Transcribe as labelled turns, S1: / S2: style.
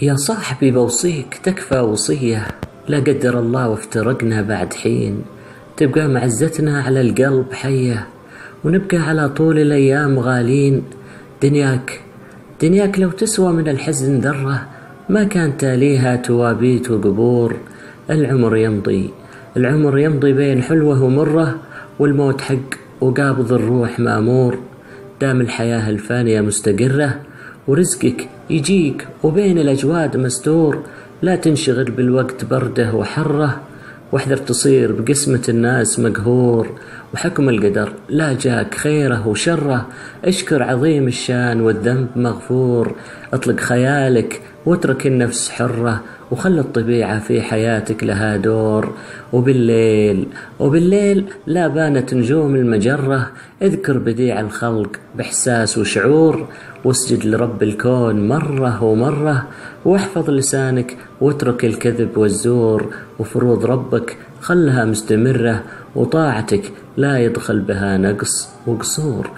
S1: يا صاحبي بوصيك تكفى وصية، لا قدر الله وافترقنا بعد حين، تبقى معزتنا على القلب حية، ونبقى على طول الأيام غالين. دنياك لو تسوى من الحزن ذرة، ما كان تاليها توابيت وقبور. العمر يمضي بين حلوة ومرة، والموت حق وقابض الروح مأمور. دام الحياة الفانية مستقرة، ورزقك يجيك وبين الأجواد مستور. لا تنشغل بالوقت برده وحره، واحذر تصير بقسمة الناس مقهور. وحكم القدر لا جاك خيره وشره، اشكر عظيم الشان والذنب مغفور. اطلق خيالك واترك النفس حرة، وخل الطبيعة في حياتك لها دور. وبالليل لا بانت نجوم المجرة، اذكر بديع الخلق بإحساس وشعور. واسجد لرب الكون مرة ومرة، واحفظ لسانك واترك الكذب والزور. وفروض ربك خلها مستمرة، وطاعتك لا يدخل بها نقص وقصور.